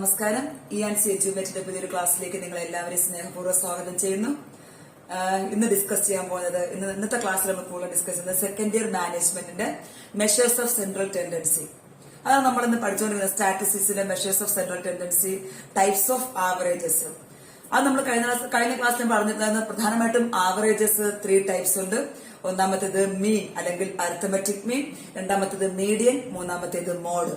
നമസ്കാരം. ഇ&സി എജ്യുവേറ്റിന്റെ പുതിയൊരു ക്ലാസ്സിലേക്ക് നിങ്ങൾ എല്ലാവരെയും സ്നേഹപൂർവ്വം സ്വാഗതം ചെയ്യുന്നു. ഇന്ന് ഡിസ്കസ് ചെയ്യാൻ പോകുന്നത് ഇന്നത്തെ ക്ലാസ്സിൽ നമ്മൾ കൂടുതൽ ഡിസ്കസ് ചെയ്യുന്നത് സെക്കൻഡ് ഇയർ മാനേജ്മെന്റിന്റെ മെഷേഴ്സ് ഓഫ് സെൻട്രൽ ടെൻഡൻസി. അതാണ് നമ്മൾ ഇന്ന് പഠിച്ചുകൊണ്ടിരിക്കുന്നത്. സ്റ്റാറ്റിസ്റ്റിക്സിന്റെ measures of central tendency, types of averages. അത് നമ്മൾ കഴിഞ്ഞ ക്ലാസ്സിൽ പറഞ്ഞിട്ടുണ്ടായിരുന്നു. പ്രധാനമായിട്ടും ആവറേജസ് 3 ടൈപ്സ് ഉണ്ട്. ഒന്നാമത്തേത് മീൻ അല്ലെങ്കിൽ അരിത്തമെറ്റിക് മീൻ, രണ്ടാമത്തേത് മീഡിയൻ, മൂന്നാമത്തേത് മോഡ്.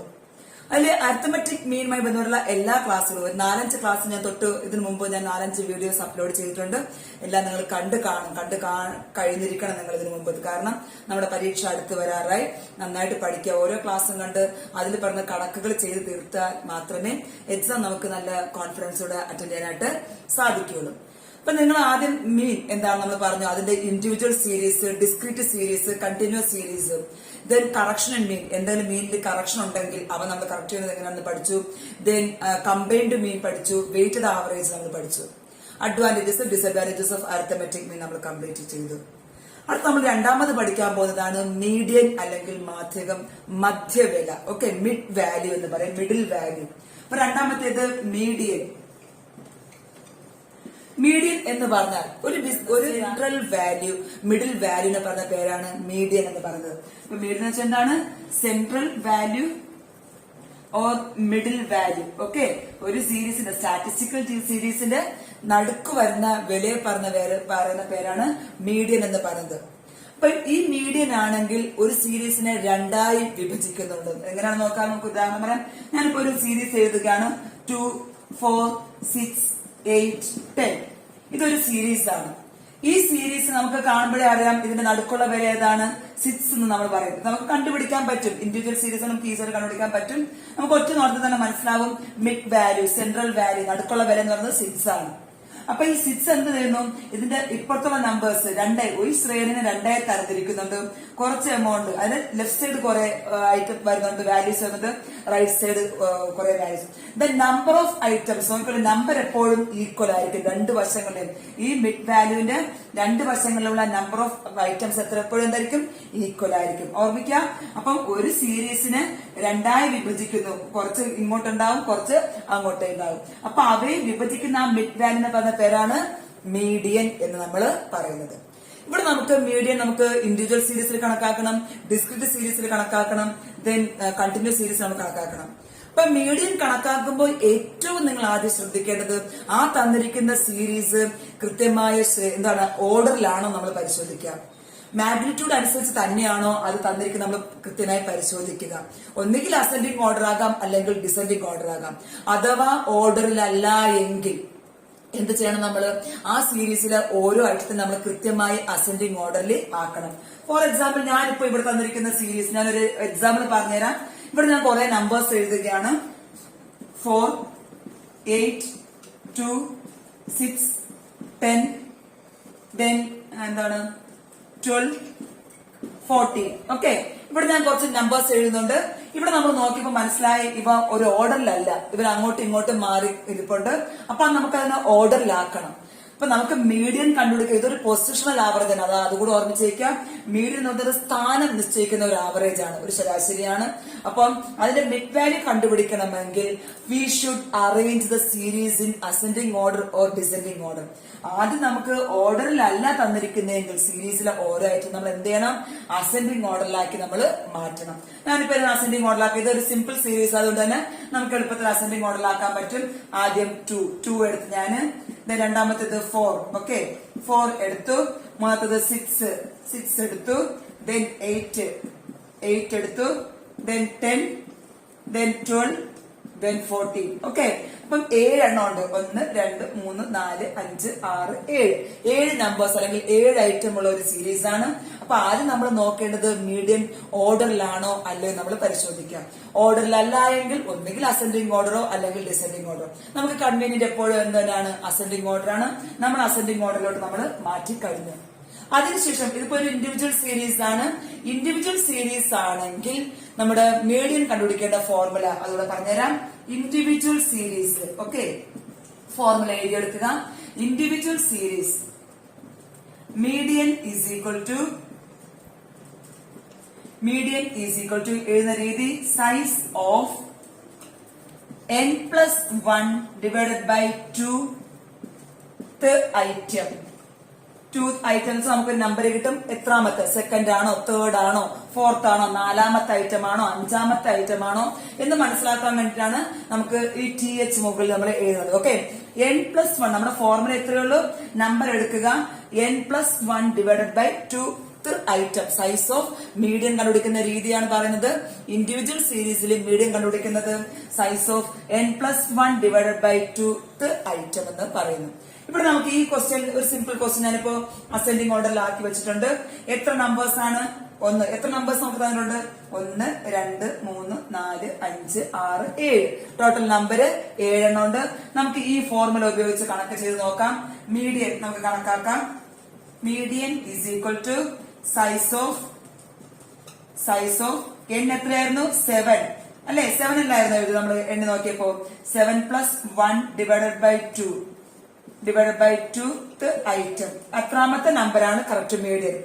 അതിൽ അരിത്തമെറ്റിക് മീനുമായി ബന്ധപ്പെട്ടുള്ള എല്ലാ ക്ലാസ്സുകളും 4-5 ക്ലാസ് ഞാൻ ഇതിനു മുമ്പ് ഞാൻ 4-5 വീഡിയോസ് അപ്ലോഡ് ചെയ്തിട്ടുണ്ട്. എല്ലാം നിങ്ങൾ കണ്ടു കഴിഞ്ഞിരിക്കണം നിങ്ങൾ ഇതിനു മുമ്പ്. കാരണം നമ്മുടെ പരീക്ഷ അടുത്ത് വരാറായി. നന്നായിട്ട് പഠിക്കുക. ഓരോ ക്ലാസ്സും കണ്ട് അതിൽ പറഞ്ഞ കണക്കുകൾ ചെയ്ത് തീർത്താൽ മാത്രമേ എക്സാം നമുക്ക് നല്ല കോൺഫിഡൻസോടെ അറ്റൻഡ് ചെയ്യാനായിട്ട് സാധിക്കുകയുള്ളൂ. അപ്പൊ നിങ്ങൾ ആദ്യം മീൻ എന്താണ് നമ്മൾ പറഞ്ഞു. അതിന്റെ individual series, discrete series, continuous series, then correction and mean. എന്തെങ്കിലും മീനിൽ കറക്ഷൻ ഉണ്ടെങ്കിൽ അവ നമ്മൾ കറക്റ്റ് ചെയ്യുന്നത് എങ്ങനെയാണെന്ന് പഠിച്ചു. ദെൻ കമ്പൈൻഡ് മീൻ പഠിച്ചു. വെയ്റ്റഡ് ആവറേജ് നമ്മൾ പഠിച്ചു. Advantages, disadvantages of arithmetic mean നമ്മൾ കംപ്ലീറ്റ് ചെയ്തു. അടുത്ത് നമ്മൾ രണ്ടാമത് പഠിക്കാൻ പോകുന്നതാണ് മീഡിയൻ അല്ലെങ്കിൽ മധ്യവില. ഓക്കെ, മിഡ് വാല്യൂ എന്ന് പറയും, മിഡിൽ വാല്യൂ. അപ്പൊ രണ്ടാമത്തേത് മീഡിയൻ. മീഡിയൻ എന്ന് പറഞ്ഞാൽ ഒരു സെൻട്രൽ വാല്യൂ, മിഡിൽ വാല്യൂ എന്ന് പറഞ്ഞ പേരാണ് മീഡിയൻ എന്ന് പറയുന്നത്. അപ്പൊ മീഡിയൻ എന്ന് വെച്ചാൽ എന്താണ്? Central value or middle value. Okay, ഒരു സീരീസിന്റെ സ്റ്റാറ്റിസ്റ്റിക്കൽ സീരീസിന്റെ നടുക്ക് വരുന്ന വിലയെ പറയുന്ന പേരാണ് മീഡിയൻ എന്ന് പറയുന്നത്. അപ്പൊ ഈ മീഡിയൻ ആണെങ്കിൽ ഒരു സീരീസിനെ 2ആയി വിഭജിക്കുന്നുണ്ട്. എങ്ങനെയാണ് നോക്കാൻ നമുക്ക് ഉദാഹരണം പറയാം. ഞാനിപ്പോ ഒരു സീരീസ് എഴുതുകയാണ്. 2, 4, 6, 8, 10. ഇതൊരു സീരീസ് ആണ്. ഈ സീരീസ് നമുക്ക് കാണുമ്പോഴേ അറിയാം ഇതിന്റെ നടുക്കുള്ള വില ഏതാണ്. 6 എന്ന് നമ്മൾ പറയുന്നത് നമുക്ക് കണ്ടുപിടിക്കാൻ പറ്റും. ഇൻഡിവിജ്വൽ സീരീസ് നമുക്ക് ഈസിയായിട്ട് കണ്ടുപിടിക്കാൻ പറ്റും. നമുക്ക് ഒറ്റ നോട്ടത്തിൽ തന്നെ മനസ്സിലാവും. മിഡ് വാല്യൂ, സെൻട്രൽ വാല്യൂ, നടുക്കുള്ള വില എന്ന് പറയുന്നത് 6 ആണ്. അപ്പൊ ഈ 6 എന്ത് ചെയ്യുന്നു? ഇതിന്റെ ഇപ്പുറത്തുള്ള നമ്പേഴ്സ് ഒരു ശ്രേണിനെ 2ആയി തരംതിരിക്കുന്നുണ്ട്. കുറച്ച് എമൗണ്ട്, അതിന് ലെഫ്റ്റ് സൈഡ് കുറെ ഐറ്റം വരുന്നുണ്ട്, വാല്യൂസ് വരുന്നുണ്ട്, റൈറ്റ് സൈഡ് കുറെ values. The number of items, നമുക്കൊരു നമ്പർ എപ്പോഴും ഈക്വൽ ആയിരിക്കും രണ്ട് വശങ്ങളിലും. ഈ മിഡ് വാല്യൂവിന്റെ രണ്ട് വശങ്ങളിലുള്ള നമ്പർ ഓഫ് ഐറ്റംസ് എപ്പോഴും എന്തായിരിക്കും? ഈക്വൽ ആയിരിക്കും. ഓർമ്മിക്കുക. അപ്പം ഒരു സീരീസിനെ 2ആയി വിഭജിക്കുന്നു. കുറച്ച് ഇങ്ങോട്ടുണ്ടാവും, കുറച്ച് അങ്ങോട്ടുണ്ടാവും. അപ്പൊ അവയെ വിഭജിക്കുന്ന ആ മിഡ് വാല്യൂ എന്ന് പറഞ്ഞ പേരാണ് മീഡിയൻ എന്ന് നമ്മൾ പറയുന്നത്. ഇവിടെ നമുക്ക് മീഡിയൻ നമുക്ക് ഇൻഡിവിജ്വൽ സീരീസിൽ കണക്കാക്കണം, ഡിസ്ക്രീറ്റ് സീരീസിൽ കണക്കാക്കണം, ദെൻ കണ്ടിന്യൂസ് സീരീസിൽ നമുക്ക് കണക്കാക്കണം. അപ്പൊ മീഡിയൻ കണക്കാക്കുമ്പോൾ ഏറ്റവും നിങ്ങൾ ആദ്യം ശ്രദ്ധിക്കേണ്ടത് ആ തന്നിരിക്കുന്ന സീരീസ് കൃത്യമായ ഓർഡറിലാണോ നമ്മൾ പരിശോധിക്കുക. മാഗ്നിറ്റ്യൂഡ് അനുസരിച്ച് തന്നെയാണോ അത് തന്നിരിക്കുന്നത് നമ്മൾ കൃത്യമായി പരിശോധിക്കുക. ഒന്നുകിൽ അസെൻഡിങ് ഓർഡർ ആകാം, അല്ലെങ്കിൽ ഡിസെൻഡിങ് ഓർഡർ ആകാം. അഥവാ ഓർഡറിലല്ല എങ്കിൽ എന്ത് ചെയ്യണം? നമ്മൾ ആ സീരീസിലെ ഓരോ ഐറ്റത്തിനും നമ്മൾ കൃത്യമായി അസെൻഡിങ് ഓർഡറിൽ ആക്കണം. ഫോർ എക്സാമ്പിൾ, ഞാനിപ്പോ ഇവിടെ തന്നിരിക്കുന്ന സീരീസ് ഞാനൊരു എക്സാമ്പിൾ പറഞ്ഞുതരാം. ഇവിടെ ഞാൻ കുറെ നമ്പേഴ്സ് എഴുതുകയാണ്. 4, 8, 2, 6, 10, then 12, 14. ഓക്കെ, ഇവിടെ ഞാൻ കുറച്ച് നമ്പേഴ്സ് എഴുതുന്നുണ്ട്. ഇവിടെ നമ്മൾ നോക്കിയപ്പോൾ മനസ്സിലായി ഇവ ഒരു ഓർഡറിലല്ല, ഇവർ അങ്ങോട്ടും ഇങ്ങോട്ടും മാറി ഇരിപ്പുണ്ട്. അപ്പൊ നമുക്ക് അതിനെ ഓർഡറിലാക്കണം. അപ്പൊ നമുക്ക് മീഡിയൻ കണ്ടുപിടിക്കുക. ഇതൊരു പൊസിഷണൽ ആവറേജ് ആണ്. അതുകൂടെ ഓർമ്മിച്ചേക്കാം. മീഡിയൻ എന്ന് പറഞ്ഞൊരു സ്ഥാനം നിശ്ചയിക്കുന്ന ഒരു ആവറേജ് ആണ്, ഒരു ശരാശരിയാണ്. അപ്പം അതിന്റെ മിഡ് വാല്യൂ കണ്ടുപിടിക്കണമെങ്കിൽ we should arrange the series in ascending order or descending order. ആദ്യം നമുക്ക് ഓർഡറിലല്ല തന്നിരിക്കുന്നതെങ്കിൽ സീരീസിലെ ഓരോ ഐറ്റം നമ്മൾ എന്ത് ചെയ്യണം? അസെൻഡിങ് ഓർഡറിലാക്കി നമ്മൾ മാറ്റണം. ഞാനിപ്പോ അസെൻഡിങ് ഓർഡറിലാക്കി. ഇതൊരു സിമ്പിൾ സീരീസ്, അതുകൊണ്ട് തന്നെ നമുക്ക് എളുപ്പത്തിൽ അസെൻഡിങ് ഓർഡറിലാക്കാൻ പറ്റും. ആദ്യം 2 എടുത്ത് ഞാന്, രണ്ടാമത്തേത് 4. ഓക്കെ, 4 എടുത്തു. മൂന്നാമത്തേത് 6 എടുത്തു. ദെൻ 8 എടുത്തു. Then 10, then 12, then 14. ഓക്കെ, അപ്പം 7 എണ്ണം ഉണ്ട്. 1, 2, 3, 4, 5, 6, 7 നമ്പേഴ്സ് അല്ലെങ്കിൽ 7 ഐറ്റം ഉള്ള ഒരു സീരീസ് ആണ്. അപ്പൊ ആദ്യം നമ്മൾ നോക്കേണ്ടത് മീഡിയൻ ഓർഡറിലാണോ അല്ലയോ നമ്മൾ പരിശോധിക്കാം. ഓർഡറിലല്ല എങ്കിൽ ഒന്നുകിൽ അസെൻഡിങ് ഓർഡറോ അല്ലെങ്കിൽ ഡിസെൻഡിങ് ഓർഡറോ. നമുക്ക് കൺവീനിയന്റ് എപ്പോഴും എന്താണ്? അസെൻഡിങ് ഓർഡർ ആണ്. നമ്മൾ അസെൻഡിങ് ഓർഡറിലോട്ട് നമ്മൾ മാറ്റി കഴിഞ്ഞു. അതിനുശേഷം ഇതിപ്പോ ഒരു ഇൻഡിവിജ്വൽ സീരീസ് ആണ്. ഇൻഡിവിജ്വൽ സീരീസ് ആണെങ്കിൽ നമ്മുടെ മീഡിയൻ കണ്ടുപിടിക്കേണ്ട ഫോർമുല അതുകൂടെ പറഞ്ഞുതരാം. ഇൻഡിവിജ്വൽ സീരീസ്, ഓക്കെ, ഫോർമുല എഴുതിയെടുക്കുക. Individual series median is equal to എഴുതുന്ന രീതി size of n+1 divided by 2th item. 2 items നമുക്കൊരു നമ്പർ കിട്ടും. എത്രാമത്തെ, സെക്കൻഡ് ആണോ, തേർഡ് ആണോ, ഫോർത്ത് ആണോ, നാലാമത്തെ ഐറ്റം ആണോ, അഞ്ചാമത്തെ ഐറ്റം ആണോ എന്ന് മനസ്സിലാക്കാൻ വേണ്ടിയിട്ടാണ് നമുക്ക് ഈ TH മുകളിൽ നമ്മൾ എഴുതുന്നത്. ഓക്കെ, n+1 നമ്മുടെ ഫോർമുല എത്രയേ ഉള്ളൂ, നമ്പർ എടുക്കുക, n+1 divided by 2th item. Size of median കണ്ടുപിടിക്കുന്ന രീതിയാണ് പറയുന്നത്. ഇൻഡിവിജ്വൽ സീരീസിൽ മീഡിയൻ കണ്ടുപിടിക്കുന്നത് size of n+1 divided by 2th item എന്ന് പറയുന്നു. ഇവിടെ നമുക്ക് ഈ ക്വസ്റ്റ്യൻ ഒരു സിമ്പിൾ ക്വസ്റ്റ്യൻ ഞാനിപ്പോ അസെൻഡിങ് ഓർഡറിൽ ആക്കി വെച്ചിട്ടുണ്ട്. എത്ര നമ്പേഴ്സ് ആണ്, ഒന്ന്, എത്ര നമ്പേഴ്സ് നമുക്ക് തന്നിട്ടുണ്ട്, 1 2 3 4 5 6 7, ടോട്ടൽ നമ്പർ 7 എണ്ണം ഉണ്ട്. നമുക്ക് ഈ ഫോർമുല ഉപയോഗിച്ച് കണക്ക് ചെയ്ത് നോക്കാം. മീഡിയൻ നമുക്ക് കണക്കാക്കാം. Median is equal to size of n എത്രയായിരുന്നു, 7 അല്ലെ, 7 അല്ലായിരുന്നു ഇത് നമ്മൾ എണ്ണി നോക്കിയപ്പോ. 7+1 divided by 2th item. എത്രാമത്തെ നമ്പറാണ് correct median.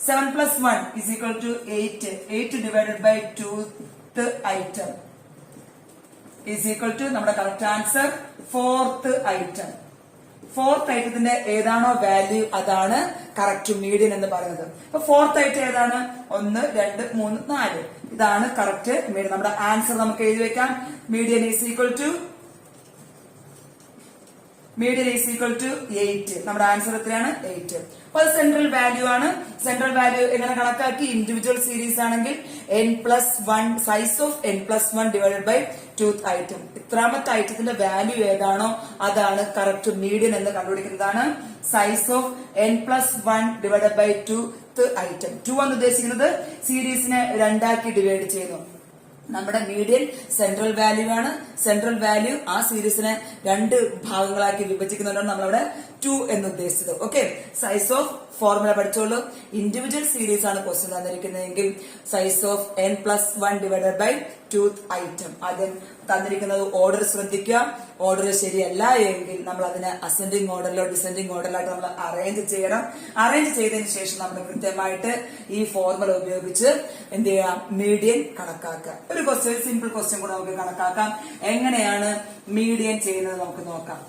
7+1 is equal to 8. 8 divided by 2th item is equal to നമ്മുടെ correct answer 4th item. 4th ഐറ്റത്തിന്റെ ഏതാണോ വാല്യൂ അതാണ് കറക്റ്റ് മീഡിയൻ എന്ന് പറയുന്നത്. അപ്പൊ 4th ഐറ്റം ഏതാണ്, 1 2 3 4, ഇതാണ് കറക്റ്റ് മീഡിയൻ. നമ്മുടെ ആൻസർ നമുക്ക് എഴുതി വെക്കാം. Median is equal to 8. നമ്മുടെ ആൻസർ എത്രയാണ്, 8. അപ്പൊ അത് സെൻട്രൽ വാല്യൂ ആണ്. സെൻട്രൽ വാല്യൂ എങ്ങനെ കണക്കാക്കി, ഇൻഡിവിജ്വൽ സീരീസ് ആണെങ്കിൽ n+1 size of n+1 divided by 2th item. ഇത്രാമത്തെ ഐറ്റത്തിന്റെ വാല്യൂ ഏതാണോ അതാണ് കറക്റ്റ് മീഡിയൻ എന്ന് കണ്ടുപിടിക്കുന്നതാണ് size of n+1 divided by 2th item. 2 എന്ന് ഉദ്ദേശിക്കുന്നത് സീരീസിനെ 2 ആക്കി ഡിവൈഡ് ചെയ്യുന്നു. നമ്മുടെ മീഡിയൻ സെൻട്രൽ വാല്യൂ ആണ്. സെൻട്രൽ വാല്യൂ ആ സീരീസിനെ 2 ഭാഗങ്ങളാക്കി വിഭജിക്കുന്നുണ്ടാണ് നമ്മളവിടെ 2 എന്ന് ഉദ്ദേശിച്ചത്. ഓക്കെ, സൈസ് ഓഫ് ഫോർമുല പഠിച്ചോളൂ. ഇൻഡിവിജ്വൽ സീരീസ് ആണ് ക്വസ്റ്റ്യൻ തന്നിരിക്കുന്നതെങ്കിൽ size of n+1 divided by 2th item. ആദ്യം തന്നിരിക്കുന്നത് ഓർഡർ ശ്രദ്ധിക്കുക. ഓർഡർ ശരിയല്ല എങ്കിൽ നമ്മൾ അതിനെ അസെൻഡിങ് ഓർഡറിലോ ഡിസെൻഡിങ് ഓർഡറിലായിട്ട് നമ്മൾ അറേഞ്ച് ചെയ്യണം. അറേഞ്ച് ചെയ്തതിന് ശേഷം നമ്മൾ കൃത്യമായിട്ട് ഈ ഫോർമുല ഉപയോഗിച്ച് എന്ത് ചെയ്യാം, മീഡിയൻ കണക്കാക്കുക. ഒരു ക്വസ്റ്റ്യൻ, സിമ്പിൾ ക്വസ്റ്റ്യൻ കൂടെ നമുക്ക് കണക്കാക്കാം. എങ്ങനെയാണ് മീഡിയൻ ചെയ്യുന്നത് നമുക്ക് നോക്കാം.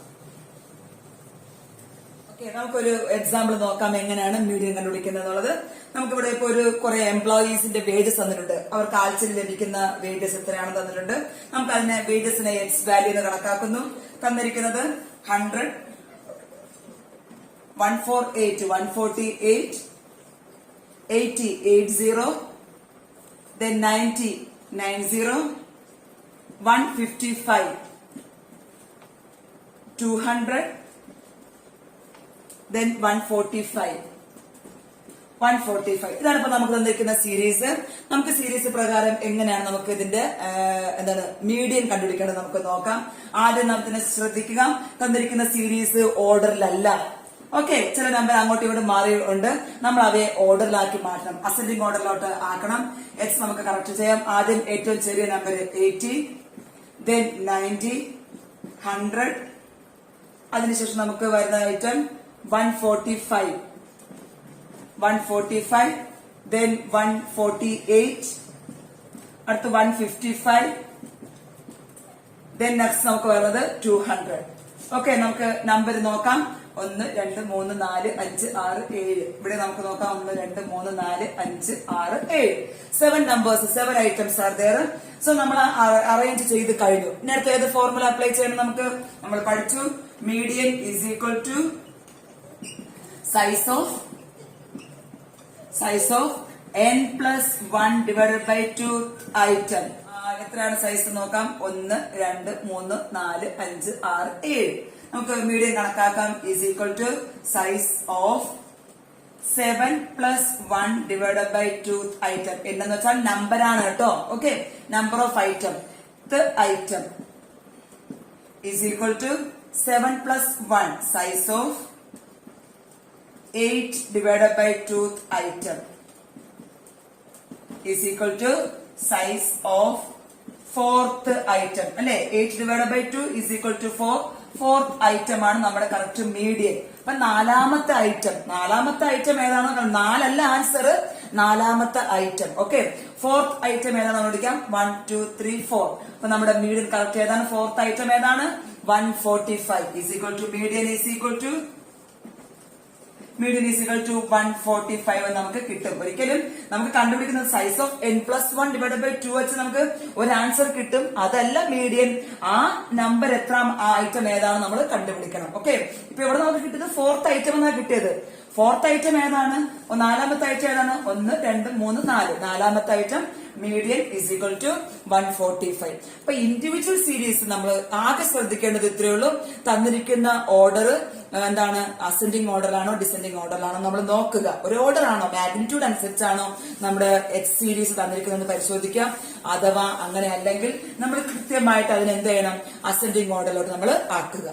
നമുക്കൊരു എക്സാമ്പിൾ നോക്കാം എങ്ങനെയാണ് മീഡിയൻ കണ്ടുപിടിക്കുന്നത് എന്നുള്ളത്. നമുക്കിവിടെ ഇപ്പൊ ഒരു കുറെ എംപ്ലോയീസിന്റെ വേജസ് തന്നിട്ടുണ്ട്. അവർക്ക് ആഴ്ചയിൽ ലഭിക്കുന്ന വേജസ് എത്രയാണെന്ന് തന്നിട്ടുണ്ട്. നമുക്ക് അതിനെ വേജസിനെ എക്സ് വാല്യൂ എന്ന് കണക്കാക്കുന്നു. തന്നിരിക്കുന്നത് 100, 148, 148, 80, 80, then 90, 90, 155, 200, then 145. ഇതാണ് ഇപ്പൊ നമുക്ക് തന്നിരിക്കുന്ന സീരീസ്. നമുക്ക് സീരീസ് പ്രകാരം എങ്ങനെയാണ് നമുക്ക് ഇതിന്റെ എന്താണ് മീഡിയൻ കണ്ടുപിടിക്കേണ്ടത് നമുക്ക് നോക്കാം. ആദ്യം നമുക്ക് ശ്രദ്ധിക്കുക, തന്നിരിക്കുന്ന സീരീസ് ഓർഡറിലല്ല. ഓക്കെ, ചില നമ്പർ അങ്ങോട്ടും ഇങ്ങോട്ടും മാറിയുണ്ട്. നമ്മൾ അവയെ ഓർഡറിലാക്കി മാറ്റണം, അസെൻഡിങ് ഓർഡറിലോട്ട് ആക്കണം. എക്സ് നമുക്ക് കറക്റ്റ് ചെയ്യാം. ആദ്യം ഏറ്റവും ചെറിയ നമ്പർ 80, then 90, 100, അതിനുശേഷം നമുക്ക് വരുന്ന ഐറ്റം 145, then 148, അടുത്ത് 155, then next നമുക്ക് വരുന്നത് 200. ഓക്കെ, നമുക്ക് നമ്പർ നോക്കാം. 1 2 3 4 5 6 7. ഇവിടെ നമുക്ക് നോക്കാം 1 2 3 4 5 6 7. 7 numbers, 7 items are there. So നമ്മൾ അറേഞ്ച് ചെയ്ത് കഴിഞ്ഞു. നേരത്തെ ഏത് ഫോർമുല അപ്ലൈ ചെയ്യണം നമുക്ക്, നമ്മൾ പഠിച്ചു. Median is equal to size of n+1 divided by 2th item. എത്രയാണ് സൈസ് നോക്കാം. 1 2 3 4 5 6 7. നമുക്ക് മീഡിയൻ കണക്കാക്കാം. Is equal to size of 7+1 divided by 2th item. എന്നു വെച്ചാൽ നമ്പർ ആണ് കേട്ടോ. Okay, number of item item is equal to 7+1 size of 8 divided by 2th item is equal to size of 4th item. അല്ലെ, 8 divided by 2 is equal to 4. 4th item ആണ് നമ്മുടെ correct median. അപ്പൊ നാലാമത്തെ item ഏതാണോ, 4 അല്ല answer, നാലാമത്തെ item. Okay, fourth item ഏതാണ് നമ്മൾ വിളിക്കാം? 1 2 3 4. അപ്പൊ നമ്മുടെ മീഡിയൻ കറക്റ്റ് ഏതാണ്? ഫോർത്ത് ഐറ്റം ഏതാണ്? 145 is equal to median is equal to 145 എന്ന് നമുക്ക് കിട്ടും. ഒരിക്കലും നമുക്ക് കണ്ടുപിടിക്കുന്ന സൈസ് ഓഫ് n+1/2 വെച്ച് നമുക്ക് ഒരു ആൻസർ കിട്ടും. അതല്ല മീഡിയൻ. ആ നമ്പർ എത്ര ഐറ്റം ഏതാണ് നമ്മൾ കണ്ടുപിടിക്കണം. ഓക്കെ, ഇപ്പൊ ഇവിടെ നമുക്ക് കിട്ടുന്നത് ഫോർത്ത് ഐറ്റം എന്നാണ് കിട്ടിയത്. ഫോർത്ത് ഐറ്റം ഏതാണ്? നാലാമത്തെ ഐറ്റം ഏതാണ്? 1 2 3 4. നാലാമത്തെ item median is equal to 145. അപ്പൊ ഇൻഡിവിജ്വൽ സീരീസ് നമ്മൾ ആകെ ശ്രദ്ധിക്കേണ്ടത് ഇത്രയേ ഉള്ളൂ. തന്നിരിക്കുന്ന ഓർഡർ എന്താണ്? അസെൻഡിങ് ഓർഡറിലാണോ ഡിസെൻഡിങ് ഓർഡറിലാണോ നമ്മൾ നോക്കുക. ഒരു ഓർഡർ ആണോ, മാഗ്നിറ്റ്യൂഡ് അനുസരിച്ചാണോ നമ്മുടെ എക്സ് സീരീസ് തന്നിരിക്കുന്നത് പരിശോധിക്കാം. അഥവാ അങ്ങനെ അല്ലെങ്കിൽ നമ്മൾ കൃത്യമായിട്ട് അതിന് എന്ത് ചെയ്യണം? അസെൻഡിങ് ഓർഡറിലോട്ട് നമ്മൾ ആക്കുക.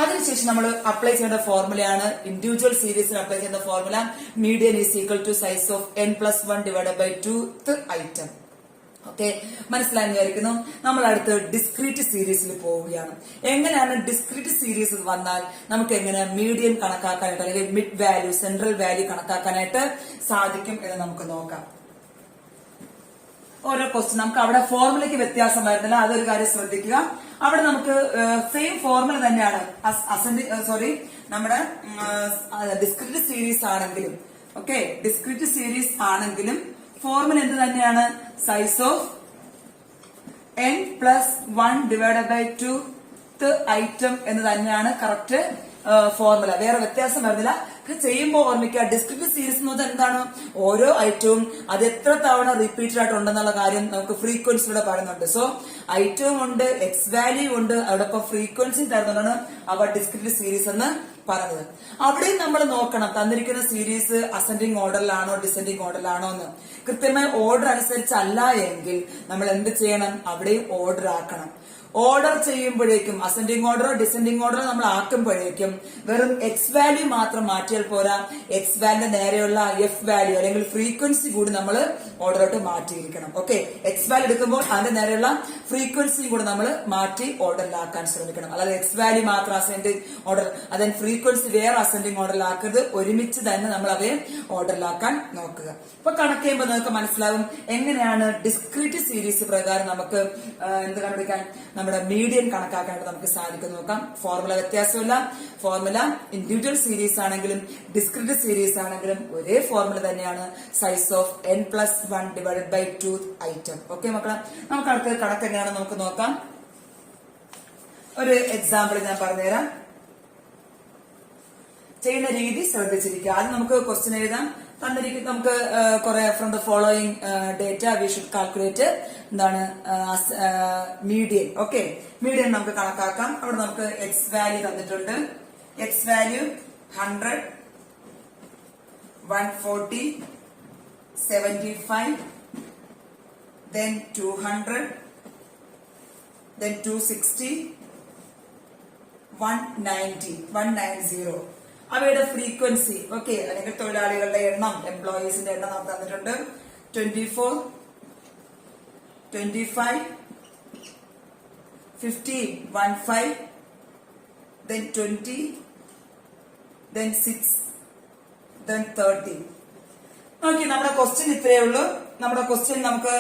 അതിനുശേഷം നമ്മൾ അപ്ലൈ ചെയ്യേണ്ട ഫോർമുലയാണ് ഇൻഡിവിജ്വൽ സീരീസിന് അപ്ലൈ ചെയ്യുന്ന formula median is equal to size of n+1/2 item. Okay, മനസ്സിലായെന്ന് വിചാരിക്കുന്നു. നമ്മൾ അടുത്ത് ഡിസ്ക്രീറ്റ് സീരീസിൽ പോവുകയാണ്. എങ്ങനെയാണ് ഡിസ്ക്രീറ്റ് സീരീസ് വന്നാൽ നമുക്ക് എങ്ങനെ മീഡിയൻ കണക്കാക്കാനായിട്ട് അല്ലെങ്കിൽ മിഡ് വാല്യൂ, സെൻട്രൽ വാല്യൂ കണക്കാക്കാനായിട്ട് സാധിക്കും എന്ന് നമുക്ക് നോക്കാം. ഓരോ ക്വസ്റ്റ്യൻ നമുക്ക് അവിടെ ഫോർമുലയ്ക്ക് വ്യത്യാസം വരുന്നില്ല, അതൊരു കാര്യം ശ്രദ്ധിക്കുക. അവിടെ നമുക്ക് സെയിം ഫോർമുല തന്നെയാണ്. നമ്മുടെ ഡിസ്ക്രീറ്റ് സീരീസ് ആണെങ്കിലും, ഓക്കെ, ഡിസ്ക്രീറ്റ് സീരീസ് ആണെങ്കിലും ഫോർമുല എന്ത് തന്നെയാണ്? സൈസ് ഓഫ് n+1/2 ഐറ്റം എന്ന് തന്നെയാണ് കറക്റ്റ് ഫോർമുല. വേറെ വ്യത്യാസം വരുന്നില്ല. ചെയ്യുമ്പോൾ ഓർമ്മിക്കുക, ഡിസ്ക്രീറ്റ് സീരീസ് എന്ന് പറഞ്ഞാൽ എന്താണ്? ഓരോ ഐറ്റവും അത് എത്ര തവണ റിപ്പീറ്റഡ് ആയിട്ട് ഉണ്ടെന്നുള്ള കാര്യം നമുക്ക് ഫ്രീക്വൻസിലൂടെ പറയുന്നുണ്ട്. സോ ഐറ്റവും ഉണ്ട്, എക്സ് വാല്യൂ ഉണ്ട്, അതോടൊപ്പം ഫ്രീക്വൻസി തരുന്നതാണ് അവ ഡിസ്ക്രീറ്റ് സീരീസ് എന്ന് പറഞ്ഞത്. അവിടെയും നമ്മൾ നോക്കണം തന്നിരിക്കുന്ന സീരീസ് അസെൻഡിങ് ഓർഡറിലാണോ ഡിസെൻഡിങ് ഓർഡറിലാണോ എന്ന്. കൃത്യമായി ഓർഡർ അനുസരിച്ചല്ല എങ്കിൽ നമ്മൾ എന്ത് ചെയ്യണം? അവിടെയും ഓർഡർ ആക്കണം. ഓർഡർ ചെയ്യുമ്പോഴേക്കും അസെൻഡിങ് ഓർഡറോ ഡിസെൻഡിങ് ഓർഡറോ നമ്മൾ ആക്കുമ്പോഴേക്കും വെറും എക്സ് വാല്യൂ മാത്രം മാറ്റിയാൽ പോരാ, എക്സ് വാല്യൂ നേരെയുള്ള എഫ് വാല്യൂ അല്ലെങ്കിൽ ഫ്രീക്വൻസി കൂടി നമ്മൾ ഓർഡറോട്ട് മാറ്റിയിരിക്കണം. ഓക്കെ, എക്സ് വാല്യൂ എടുക്കുമ്പോൾ അതിന്റെ നേരെയുള്ള ഫ്രീക്വൻസിയും കൂടി നമ്മൾ മാറ്റി ഓർഡറിലാക്കാൻ ശ്രമിക്കണം. അല്ലാതെ എക്സ് വാല്യൂ മാത്രം അസെൻഡിങ് ഓർഡർ, അതിന് ഫ്രീക്വൻസി വേറെ അസെൻഡിങ് ഓർഡറിലാക്കരുത്. ഒരുമിച്ച് തന്നെ നമ്മൾ അവയെ ഓർഡറിലാക്കാൻ നോക്കുക. ഇപ്പൊ കണക്ക് ചെയ്യുമ്പോൾ നിങ്ങൾക്ക് മനസ്സിലാവും എങ്ങനെയാണ് ഡിസ്ക്രീറ്റ് സീരീസ് പ്രകാരം നമുക്ക് എന്ത് കണ്ടുപിടിക്കാൻ, നമ്മുടെ മീഡിയൻ കണക്കാക്കാനായിട്ട് നമുക്ക് സാധിക്കും. നോക്കാം. ഫോർമുല വ്യത്യാസമില്ല. ഫോർമുല ഇൻഡിവിജ്വൽ സീരീസ് ആണെങ്കിലും ഡിസ്ക്രീറ്റ് സീരീസ് ആണെങ്കിലും ഒരേ ഫോർമുല തന്നെയാണ്. Size of n+1/2 item. Okay മക്കളെ, നമുക്ക് അടുത്ത കണക്ക് എങ്ങനെയാണെന്ന് നമുക്ക് നോക്കാം. ഒരു എക്സാമ്പിൾ ഞാൻ പറഞ്ഞുതരാം. ചെയ്യുന്ന രീതി ശ്രദ്ധിച്ചിരിക്കുക. ആദ്യം നമുക്ക് ക്വസ്റ്റ്യൻ എഴുതാം. തന്നിരിക്കും നമുക്ക് കുറെ from the following data we should calculate എന്താണ് മീഡിയൻ. ഓക്കെ, മീഡിയൻ നമുക്ക് കണക്കാക്കാം. അവിടെ നമുക്ക് എക്സ് വാല്യൂ തന്നിട്ടുണ്ട്. X value 100, 140, 75, then 200, then 260, 190. അവയുടെ ഫ്രീക്വൻസി, ഓക്കെ, അല്ലെങ്കിൽ തൊഴിലാളികളുടെ എണ്ണം, എംപ്ലോയീസിന്റെ എണ്ണം നമുക്ക് തന്നിട്ടുണ്ട്. 24, 25, 15, 15, then 20, then 6, then 30. ഓക്കെ, നമ്മുടെ ക്വസ്റ്റ്യൻ ഇത്രയേ ഉള്ളൂ. നമ്മുടെ ക്വസ്റ്റ്യൻ നമുക്ക്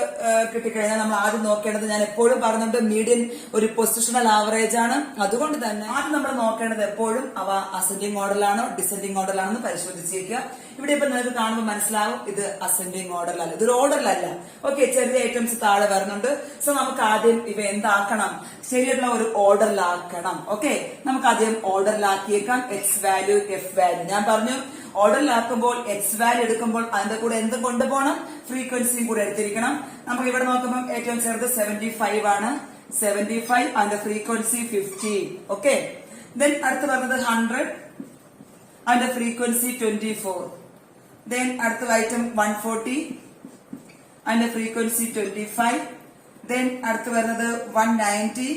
കിട്ടിക്കഴിഞ്ഞാൽ നമ്മൾ ആദ്യം നോക്കേണ്ടത്, ഞാൻ എപ്പോഴും പറഞ്ഞിട്ട് മീഡിയൻ ഒരു പൊസിഷണൽ ആവറേജ് ആണ്. അതുകൊണ്ട് തന്നെ ആദ്യം നമ്മൾ നോക്കേണ്ടത് എപ്പോഴും അവ അസെൻഡിങ് ഓർഡറിലാണോ ഡിസെൻഡിങ് ഓർഡറിലാണോ എന്ന് പരിശോധിച്ചേക്കുക. ഇവിടെ ഇപ്പൊ നിങ്ങൾക്ക് കാണുമ്പോൾ മനസ്സിലാവും ഇത് അസെൻഡിങ് ഓർഡറിലല്ല, ഇതൊരു ഓർഡറിലല്ല. ഓക്കെ, ചെറിയ ഐറ്റംസ് താഴെ വരുന്നുണ്ട്. സോ നമുക്ക് ആദ്യം ഇവ എന്താക്കണം? ശരിയായിട്ടുള്ള ഒരു ഓർഡറിലാക്കണം. ഓക്കെ, നമുക്ക് ആദ്യം ഓർഡറിലാക്കിയേക്കാം. X value, F value. ഞാൻ പറഞ്ഞു ഓർഡറിലാക്കുമ്പോൾ എക്സ് വാല്യൂ എടുക്കുമ്പോൾ അതിന്റെ കൂടെ എന്തും കൊണ്ടുപോകണം? ഫ്രീക്വൻസിയും കൂടെ എടുത്തിരിക്കണം. നമുക്ക് ഇവിടെ നോക്കുമ്പോൾ ഏറ്റവും ചെറുത് 75 ആണ്. 75 അതിന്റെ ഫ്രീക്വൻസി 50. ഓക്കെ, ദെൻ അടുത്ത് പറഞ്ഞത് 100, അതിന്റെ ഫ്രീക്വൻസി 24. ദെൻ അടുത്ത ഐറ്റം 140, അതിന്റെ ഫ്രീക്വൻസി 25. ദെൻ അടുത്ത് വരുന്നത് 190,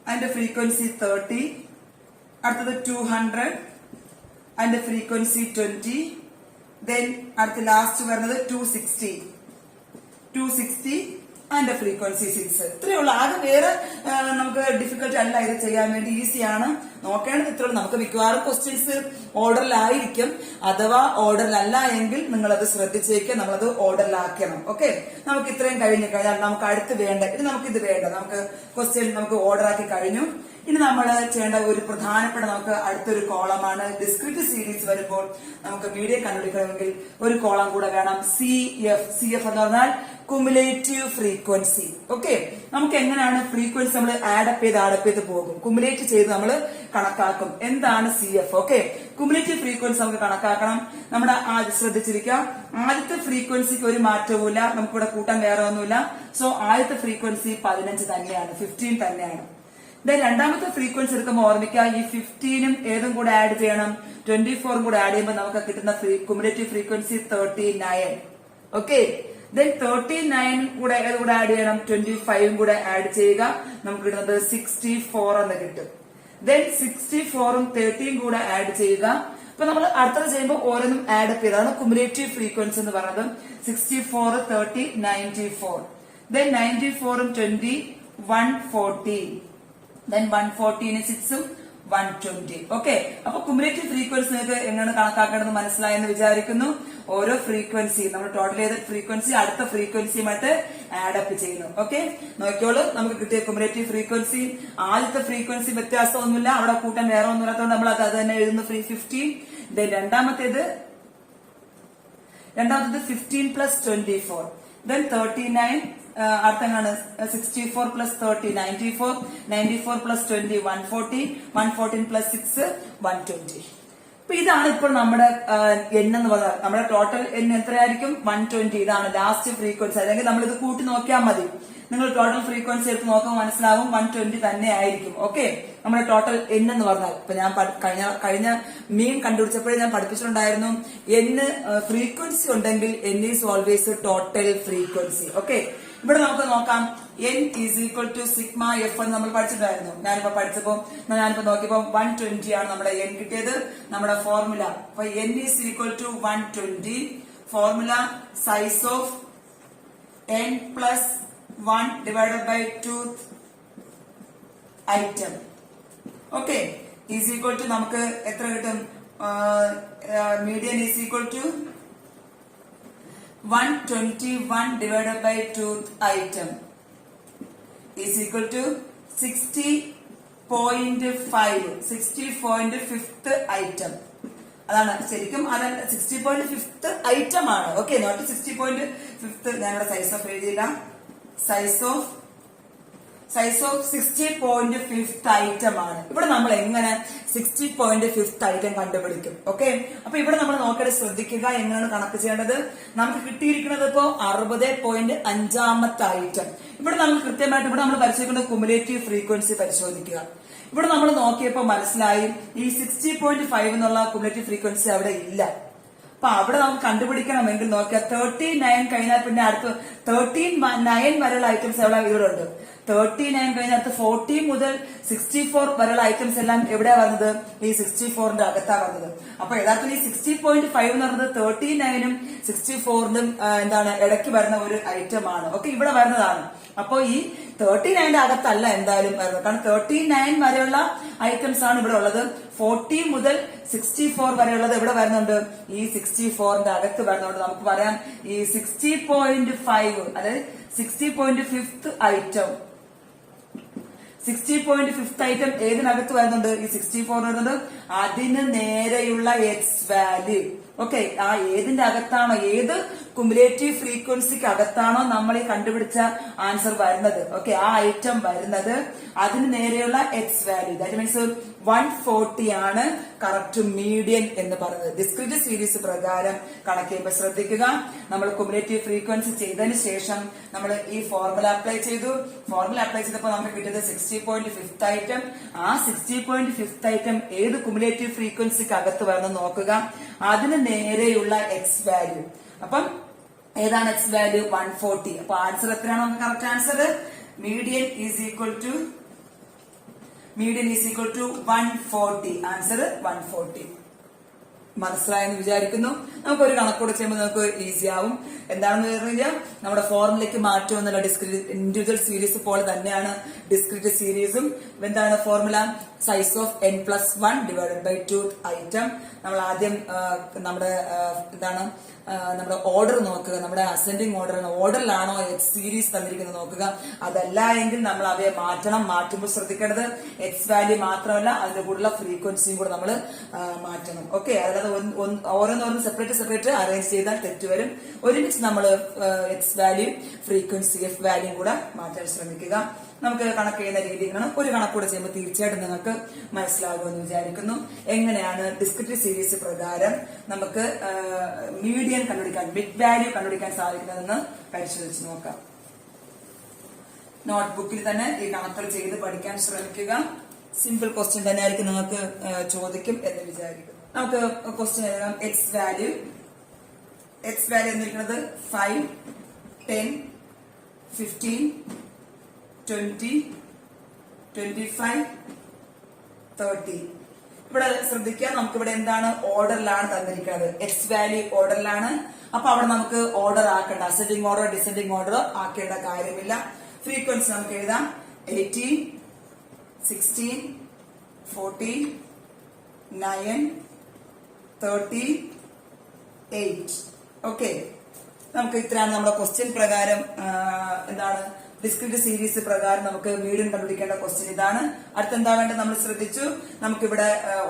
അതിന്റെ ഫ്രീക്വൻസി 30. അടുത്തത് 200, അതിന്റെ ഫ്രീക്വൻസി 20. ദെൻ അടുത്ത ലാസ്റ്റ് വരുന്നത് 260, ആൻഡ് ഫ്രീക്വൻസി 6. ഇത്രയുള്ള ആകെ വേറെ നമുക്ക് ഡിഫിക്കൽട്ട് അല്ല ഇത് ചെയ്യാൻ വേണ്ടി, ഈസിയാണ്. നോക്കേണ്ടത് ഇത്രയുള്ളൂ. നമുക്ക് മിക്കവാറും ക്വസ്റ്റ്യൻസ് ഓർഡറിലായിരിക്കും. അഥവാ ഓർഡറിലല്ല എങ്കിൽ നിങ്ങളത് ശ്രദ്ധിച്ചേക്കുക, നമ്മളത് ഓർഡറിലാക്കണം. ഓക്കെ, നമുക്ക് ഇത്രയും കഴിഞ്ഞു കഴിഞ്ഞാൽ നമുക്ക് അടുത്ത് വേണ്ട, ഇത് നമുക്കിത് വേണ്ട, നമുക്ക് ക്വസ്റ്റ്യൻ നമുക്ക് ഓർഡറാക്കി കഴിഞ്ഞു. ഇനി നമ്മൾ ചെയ്യേണ്ട ഒരു പ്രധാനപ്പെട്ട നമുക്ക് അടുത്തൊരു കോളമാണ് ഡിസ്ക്രീറ്റ് സീരീസ് വരുമ്പോൾ നമുക്ക് മീഡിയം കണ്ടുപിടിക്കണമെങ്കിൽ ഒരു കോളം കൂടെ വേണം, CF എന്ന് പറഞ്ഞാൽ കുമുലേറ്റീവ് ഫ്രീക്വൻസി. ഓക്കെ, നമുക്ക് എങ്ങനെയാണ് ഫ്രീക്വൻസി നമ്മൾ ആഡപ്പ് ചെയ്ത് പോകും, കുമുലേറ്റ് ചെയ്ത് നമ്മൾ കണക്കാക്കും. എന്താണ് CF? ഓക്കെ, കുമുലേറ്റീവ് ഫ്രീക്വൻസി നമുക്ക് കണക്കാക്കണം. നമ്മുടെ ശ്രദ്ധിച്ചിരിക്കാം, ആദ്യത്തെ ഫ്രീക്വൻസിക്ക് ഒരു മാറ്റവുമില്ല, നമുക്കിവിടെ കൂട്ടാൻ വേറെ ഒന്നുമില്ല. സോ ആദ്യത്തെ ഫ്രീക്വൻസി 15 തന്നെയാണ്, 15 തന്നെയാണ്. രണ്ടാമത്തെ ഫ്രീക്വൻസി എടുക്കുമ്പോൾ ഓർമ്മിക്കുക, ഈ 15ഉം ഏതും കൂടെ ആഡ് ചെയ്യണം, 24ഉം കൂടെ ആഡ് ചെയ്യുമ്പോൾ നമുക്ക് കിട്ടുന്ന കുമുലേറ്റീവ് ഫ്രീക്വൻസി 39. ഓക്കെ, 39 കൂടെ ഏത് കൂടെ ആഡ് ചെയ്യണം, 25ഉം കൂടെ ആഡ് ചെയ്യുക, നമുക്ക് കിട്ടുന്നത് 64 എന്ന് കിട്ടും. 64ഉം 13 കൂടെ ആഡ് ചെയ്യുക. അപ്പൊ നമ്മൾ അടുത്തത് ചെയ്യുമ്പോൾ ഓരോന്നും ആഡ് അപ്പ് ചെയ്താണ് കുമുലേറ്റീവ് ഫ്രീക്വൻസി എന്ന് പറയുന്നത്. 64, 30, 94. 94ഉം 20, 140. 114 6ഉം 120. ഓക്കെ, അപ്പൊ കുമുലേറ്റീവ് ഫ്രീക്വൻസി നിങ്ങൾക്ക് എങ്ങനെ കണക്കാക്കണമെന്ന് മനസ്സിലായെന്ന് വിചാരിക്കുന്നു. ഓരോ ഫ്രീക്വൻസി നമ്മൾ ടോട്ടൽ ചെയ്ത ഫ്രീക്വൻസി അടുത്ത ഫ്രീക്വൻസിയുമായിട്ട് ആഡപ്പ് ചെയ്യുന്നു. ഓക്കെ, നോക്കിയോളൂ, നമുക്ക് കിട്ടിയ കുമുലേറ്റീവ് ഫ്രീക്വൻസി ആദ്യത്തെ ഫ്രീക്വൻസി വ്യത്യാസമൊന്നുമില്ല, അവിടെ കൂട്ടം വേറെ ഒന്നും ഇല്ലാത്തതുകൊണ്ട് നമ്മൾ അത് തന്നെ എഴുതുന്നു, 15. രണ്ടാമത്തേത് 15 പ്ലസ് 24. 39. അടുത്താണ് 64 പ്ലസ് 30, 94. 94 പ്ലസ് 20, 140. 114 പ്ലസ് 6, 120. അപ്പൊ ഇതാണ് ഇപ്പോൾ നമ്മുടെ N എന്ന് പറഞ്ഞാൽ നമ്മുടെ ടോട്ടൽ N എത്രയായിരിക്കും, 120. ഇതാണ് ലാസ്റ്റ് ഫ്രീക്വൻസി. അല്ലെങ്കിൽ നമ്മൾ ഇത് കൂട്ടി നോക്കിയാൽ മതി. നിങ്ങൾ ടോട്ടൽ ഫ്രീക്വൻസി എടുത്ത് നോക്കുമ്പോൾ മനസ്സിലാവും 120 തന്നെ ആയിരിക്കും. ഓക്കെ, നമ്മുടെ ടോട്ടൽ N എന്ന് പറഞ്ഞാൽ ഇപ്പൊ ഞാൻ കഴിഞ്ഞ മീൻ കണ്ടുപിടിച്ചപ്പോഴേ ഞാൻ പഠിപ്പിച്ചിട്ടുണ്ടായിരുന്നു, N ഫ്രീക്വൻസി ഉണ്ടെങ്കിൽ N is always total frequency. Okay, ഇവിടെ നമുക്ക് നോക്കാം, N is equal to sigma F എന്ന് നമ്മൾ പഠിച്ചിട്ടുണ്ടായിരുന്നു. ഞാനിപ്പോ നോക്കിയപ്പോ 120 ആണ് നമ്മുടെ N കിട്ടിയത്. നമ്മുടെ ഫോർമുല അപ്പൊ N is equal to 120. Formula size of N plus 1 divided by 2 item. Okay, is equal to നമുക്ക് എത്ര കിട്ടും, median is equal to 121 divided by 2 item is equal to 60.5. 60.5th item. അതാണ് ശരിക്കും, അതാണ് 60.5th ഐറ്റം ആണ്. Okay, note 60.5th. ഞാനിവിടെ size of എഴുതിയില്ല. Size of 60.5th item ആണ്. ഇവിടെ നമ്മൾ എങ്ങനെ 60.5th ഐറ്റം കണ്ടുപിടിക്കും? ഓക്കെ, അപ്പൊ ഇവിടെ നമ്മൾ നോക്കേണ്ടത് ശ്രദ്ധിക്കുക, എങ്ങനെയാണ് കണക്ക് ചെയ്യേണ്ടത്. നമുക്ക് കിട്ടിയിരിക്കുന്നത് ഇപ്പോ 60.5th ഐറ്റം. ഇവിടെ നമുക്ക് കൃത്യമായിട്ട് ഇവിടെ നമ്മൾ പരിശോധിക്കുന്നത് കുമുലേറ്റീവ് ഫ്രീക്വൻസി പരിശോധിക്കുക. ഇവിടെ നമ്മൾ നോക്കിയപ്പോ മനസ്സിലായി ഈ 60.5 എന്നുള്ള കുമുലേറ്റീവ് ഫ്രീക്വൻസി അവിടെ ഇല്ല. അപ്പൊ അവിടെ നമുക്ക് കണ്ടുപിടിക്കണമെങ്കിൽ നോക്കിയാൽ 39 കഴിഞ്ഞാൽ പിന്നെ അടുത്ത് 39 വരെയുള്ള ഐറ്റംസ് എവിടെ ഇവിടെ ഉണ്ട്. 39 കഴിഞ്ഞ അടുത്ത് 40 മുതൽ 64 വരെയുള്ള ഐറ്റംസ് എല്ലാം എവിടെയാ വന്നത്, ഈ 64ന്റെ അകത്താ വന്നത്. അപ്പൊ യഥാർത്ഥത്തിൽ ഈ 60.5 എന്ന് പറയുന്നത് 39ഉം 64നും എന്താണ് ഇടയ്ക്ക് വരുന്ന ഒരു ഐറ്റം ആണ്. ഓക്കെ, ഇവിടെ വരുന്നതാണ്. അപ്പൊ ഈ 39ന്റെ അകത്തല്ല എന്തായാലും വരുന്നത്, കാരണം 39 വരെയുള്ള ഐറ്റംസ് ആണ് ഇവിടെ ഉള്ളത്. 40 മുതൽ 64 വരെയുള്ളത് എവിടെ വരുന്നുണ്ട്, ഈ 64ന്റെ അകത്ത് വരുന്നുണ്ട്. നമുക്ക് പറയാം ഈ 60.5 അതായത് 60.5th ഐറ്റം 60.5th ഐറ്റം ഏതിനകത്ത് വരുന്നുണ്ട്, ഈ 64 വരുന്നുണ്ട്. അതിന് നേരെയുള്ള എക്സ് വാല്യൂ. ഓക്കെ, ആ ഏതിന്റെ അകത്താണോ, ഏത് കുമുലേറ്റീവ് ഫ്രീക്വൻസിക്ക് അകത്താണോ നമ്മൾ ഈ കണ്ടുപിടിച്ച ആൻസർ വരുന്നത്, ഓക്കെ, ആ ഐറ്റം വരുന്നത് അതിന് നേരെയുള്ള എക്സ് വാല്യൂ. ദാറ്റ് മീൻസ് 140 ആണ് കറക്റ്റ് മീഡിയൻ എന്ന് പറയുന്നത്. ഡിസ്ക്രീറ്റ് സീരീസ് പ്രകാരം കണക്ക് ചെയ്യുമ്പോൾ ശ്രദ്ധിക്കുക, നമ്മൾ കുമുലേറ്റീവ് ഫ്രീക്വൻസി ചെയ്തതിന് ശേഷം നമ്മൾ ഈ ഫോർമുല അപ്ലൈ ചെയ്തു. ഫോർമുല അപ്ലൈ ചെയ്തപ്പോൾ നമുക്ക് കിട്ടിയത് 60.5th ഐറ്റം. ആ 60.5th ഐറ്റം ഏത് കുമുലേറ്റീവ് ഫ്രീക്വൻസിക്ക് അകത്ത് വരുന്നത് നോക്കുക, അതിന് നേരെയുള്ള എക്സ് വാല്യൂ. അപ്പം ഏതാണ് എക്സ് വാല്യൂ, 140. അപ്പൊ ആൻസർ എത്രയാണ് നമുക്ക് correct answer, median is equal to 140. Answer 140. മനസ്സിലായെന്ന് വിചാരിക്കുന്നു. നമുക്ക് ഒരു കണക്കൂടെ ചെയ്യുമ്പോൾ നമുക്ക് ഈസി ആവും. എന്താണെന്ന് പറഞ്ഞു കഴിഞ്ഞാൽ നമ്മുടെ ഫോർമുലയ്ക്ക് മാറ്റമൊന്നുമില്ല. ഇൻഡിവിജ്വൽ സീരീസ് പോലെ തന്നെയാണ് ഡിസ്ക്രീറ്റ് സീരീസും. എന്താണ് formula? Size of n+1 divided by 2 item. നമ്മൾ ആദ്യം നമ്മുടെ നമ്മുടെ ഓർഡർ നോക്കുക. നമ്മുടെ അസെൻഡിങ് ഓർഡറിലാണോ എക്സ് സീരീസ് തന്നിരിക്കുന്നത് നോക്കുക. അതല്ല എങ്കിൽ നമ്മൾ അവയെ മാറ്റുമ്പോൾ ശ്രദ്ധിക്കേണ്ടത് എക്സ് വാല്യൂ മാത്രമല്ല അതിന്റെ കൂടെയുള്ള ഫ്രീക്വൻസിയും കൂടെ നമ്മൾ മാറ്റണം. ഓക്കെ, അതായത് ഓരോന്നോരോന്ന് സെപ്പറേറ്റ് അറേഞ്ച് ചെയ്താൽ തെറ്റുവരും. ഒരുമിച്ച് നമ്മൾ X value frequency F value കൂടെ മാറ്റാൻ ശ്രമിക്കുക. നമുക്ക് കണക്ക് ചെയ്യുന്ന രീതികളാണ്. ഒരു കണക്കൂടെ ചെയ്യുമ്പോൾ തീർച്ചയായിട്ടും നിങ്ങൾക്ക് മനസ്സിലാകുമെന്ന് വിചാരിക്കുന്നു. എങ്ങനെയാണ് ഡിസ്ക്രീറ്റ് സീരീസ് പ്രകാരം നമുക്ക് മീഡിയൻ കണ്ടുപിടിക്കാൻ, മിഡ് വാല്യൂ കണ്ടുപിടിക്കാൻ സാധിക്കുന്നതെന്ന് പരിശോധിച്ച് നോക്കാം. നോട്ട്ബുക്കിൽ തന്നെ ഈ കണക്കുകൾ ചെയ്ത് പഠിക്കാൻ ശ്രമിക്കുക. സിമ്പിൾ ക്വസ്റ്റ്യൻ തന്നെ ആയിരിക്കും നിങ്ങൾക്ക് ചോദിക്കും എന്ന് വിചാരിക്കുന്നു. നമുക്ക് ക്വസ്റ്റ്യൻ എഴുതാം. എക്സ് വാല്യൂ എന്നിരിക്കുന്നത് 5, 10, 15, 20, 25, 30. ഇവിടെ ശ്രദ്ധിക്കുക, നമുക്ക് ഇവിടെ എന്താണ് ഓർഡറിലാണ് തന്നിരിക്കുന്നത്. എക്സ് വാല്യൂ ഓർഡറിലാണ്. അപ്പൊ അവിടെ നമുക്ക് ഓർഡർ ആക്കേണ്ട, അസെൻഡിങ് ഓർഡർ ഡിസെൻഡിങ് ഓർഡർ ആക്കേണ്ട കാര്യമില്ല. ഫ്രീക്വൻസി നമുക്ക് എഴുതാം. 18, 16, 14, 9, 30, 8. ഓക്കെ, നമുക്ക് ഇത്രയാണ് നമ്മുടെ ക്വസ്റ്റ്യൻ പ്രകാരം എന്താണ് ഡിസ്ക്രീറ്റ് സീരീസ് പ്രകാരം നമുക്ക് മീഡിയൻ കണ്ടുപിടിക്കേണ്ട ക്വസ്റ്റ്യൻ ഇതാണ്. അടുത്തെന്താ വേണ്ടത് നമ്മൾ ശ്രദ്ധിച്ചു. നമുക്കിവിടെ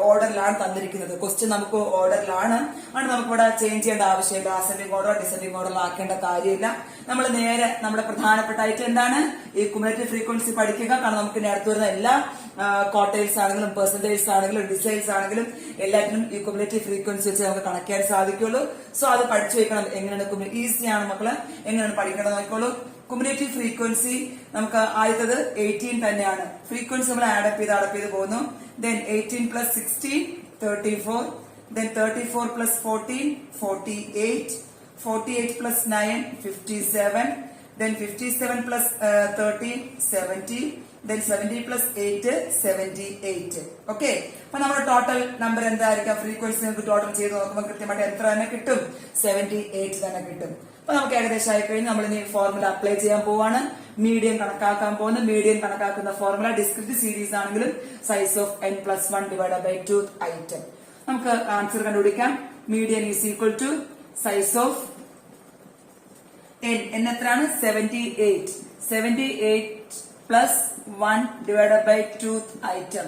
ഓർഡറിലാണ് തന്നിരിക്കുന്നത്. ക്വസ്റ്റ്യൻ നമുക്ക് ഓർഡറിലാണ്. അതുകൊണ്ട് നമുക്കിവിടെ ചേഞ്ച് ചെയ്യേണ്ട ആവശ്യമില്ല. അസെൻഡിങ് ഓർഡർ ഡിസെൻഡിങ് ഓർഡർ ആക്കേണ്ട കാര്യമില്ല. നമ്മൾ നേരെ നമ്മുടെ പ്രധാനപ്പെട്ട ഐറ്റം എന്താണ്, ഈ ക്യുമുലേറ്റീവ് ഫ്രീക്വൻസി പഠിക്കുക. കാരണം നമുക്ക് ഇനി അടുത്ത് വരുന്ന എല്ലാ ക്വാർട്ടൈൽസ് ആണെങ്കിലും പെർസെന്റേജ് ആണെങ്കിലും ഡിസൈൽസ് ആണെങ്കിലും എല്ലാത്തിനും ഈ ക്യുമുലേറ്റീവ് ഫ്രീക്വൻസി വെച്ച് നമുക്ക് കണക്കാൻ സാധിക്കുള്ളൂ. സോ അത് പഠിച്ചു വെക്കണം. എങ്ങനെയാണ് ഈസിയാണ് മക്കള്, എങ്ങനെയാണ് പഠിക്കേണ്ടത് നോക്കിക്കോളൂ. ക്യുമുലേറ്റീവ് ഫ്രീക്വൻസി നമുക്ക് ആദ്യത്തത് 18 തന്നെയാണ്. ഫ്രീക്വൻസി നമ്മൾ ആഡപ്പ് ചെയ്ത് പോകുന്നു. Then 18 + 16 34, then 34 + 14 48, 48 + 9 57, then 57 + 13 70, then 70 + 8 78. Okay, അപ്പൊ നമ്മുടെ ടോട്ടൽ നമ്പർ എന്തായിരിക്കാം? ഫ്രീക്വൻസി നമുക്ക് ടോട്ടൽ ചെയ്ത് നോക്കുമ്പോൾ കൃത്യമായിട്ട് എത്ര തന്നെ കിട്ടും? 78 തന്നെ കിട്ടും. അപ്പൊ നമുക്ക് ഏകദേശം ആയി കഴിഞ്ഞ് നമ്മൾ ഇനി ഫോർമുല അപ്ലൈ ചെയ്യാൻ പോവാണ്. മീഡിയൻ കണക്കാക്കാൻ പോകുന്നു. മീഡിയൻ കണക്കാക്കുന്ന ഫോർമുല ഡിസ്ക്രീറ്റ് സീരീസ് ആണെങ്കിലും size of n+1 divided by 2 item. നമുക്ക് ആൻസർ കണ്ടുപിടിക്കാം. Median is equal to size of n എത്രയാണ്? 78. 78 + 1 divided by 2 item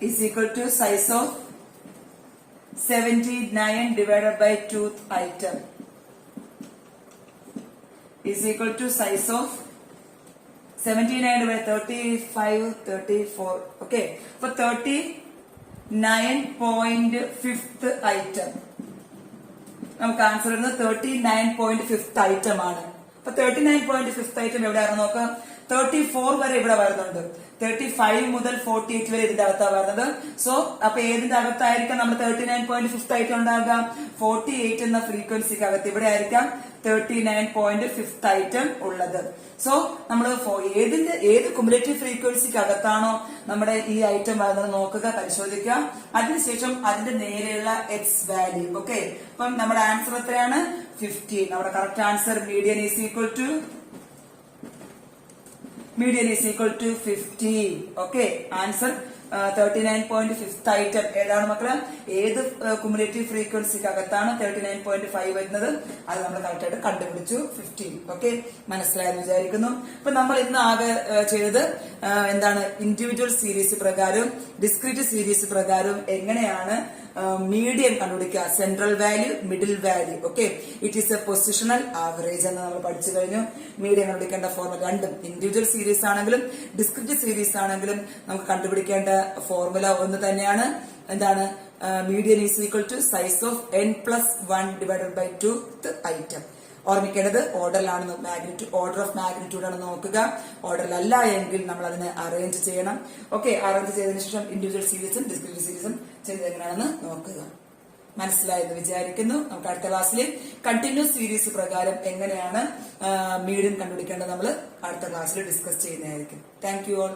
is equal to size of 79 divided by 2 item is equal to size of 79 by 35 34. Okay, for 39.5th item നമുക്ക് answer വരുന്നത് 39.5th item ആണ്. അപ്പൊ 39.5th item എവിടെയാണ് നോക്കാം. 34 വരെ ഇവിടെ വരുന്നുണ്ട്. 35 മുതൽ 48 വരെ ഇതിന്റെ അകത്താണ് വരുന്നത്. സോ അപ്പൊ ഏതിന്റെ അകത്തായിരിക്കാം നമ്മൾ 39.5th ഐറ്റം ഉണ്ടാകുക? 48 എന്ന ഫ്രീക്വൻസിക്ക് അകത്ത് ഇവിടെ ആയിരിക്കാം 39.5th ഐറ്റം ഉള്ളത്. സോ നമ്മൾ ഏത് കുമുലേറ്റീവ് ഫ്രീക്വൻസിക്ക് അകത്താണോ നമ്മുടെ ഈ ഐറ്റം വരുന്നത് നോക്കുക, പരിശോധിക്കുക. അതിനുശേഷം അതിന്റെ നേരെയുള്ള എക്സ് വാല്യൂ. ഓക്കെ, അപ്പം നമ്മുടെ ആൻസർ എത്രയാണ്? 15. നമ്മുടെ correct answer median is equal to 15. Okay, answer 39.5th item ഏതാണ് മക്കള്? ഏത് കുമുലേറ്റീവ് ഫ്രീക്വൻസിക്ക് അകത്താണ് 39.5 വരുന്നത്? അത് നമ്മൾ കറക്റ്റ് ആയിട്ട് കണ്ടുപിടിച്ചു. 15. ഓക്കെ, മനസ്സിലായെന്ന് വിചാരിക്കുന്നു. അപ്പൊ നമ്മൾ ഇന്ന് ആകെ ചെയ്തത് എന്താണ്, ഇൻഡിവിജ്വൽ സീരീസ് പ്രകാരവും ഡിസ്ക്രീറ്റ് സീരീസ് പ്രകാരവും എങ്ങനെയാണ് മീഡിയൻ കണ്ടുപിടിക്കുക, central value, middle value. Okay, it is a positional average എന്ന് നമ്മൾ പഠിച്ചു കഴിഞ്ഞു. മീഡിയൻ കണ്ടുപിടിക്കേണ്ട ഫോർമുല രണ്ടും ഇൻഡിവിജ്വൽ സീരീസ് ആണെങ്കിലും ഡിസ്ക്രീറ്റ് സീരീസ് ആണെങ്കിലും നമുക്ക് കണ്ടുപിടിക്കേണ്ട ഫോർമുല ഒന്ന് തന്നെയാണ്. എന്താണ്? Median is equal to size of n+1 divided by 2th item. ഓർമ്മിക്കേണ്ടത് ഓർഡറിലാണ്, ഓർഡർ ഓഫ് മാഗ്നിറ്റ്യൂഡ് ആണ് നോക്കുക. ഓർഡറിലല്ല എങ്കിൽ നമ്മൾ അതിനെ അറേഞ്ച് ചെയ്യണം. ഓക്കെ, അറേഞ്ച് ചെയ്തതിനു ശേഷം ഇൻഡിവിജ്വൽ സീരീസും ഡിസ്ക്രീറ്റ് സീരീസും ചെയ്ത് എങ്ങനെയാണെന്ന് നോക്കുക. മനസ്സിലായെന്ന് വിചാരിക്കുന്നു. നമുക്ക് അടുത്ത ക്ലാസ്സിൽ കണ്ടിന്യൂസ് സീരീസ് പ്രകാരം എങ്ങനെയാണ് മീഡിയൻ കണ്ടുപിടിക്കേണ്ടത് നമ്മൾ അടുത്ത ക്ലാസ്സിൽ ഡിസ്കസ് ചെയ്യുന്നതായിരിക്കും. Thank you all.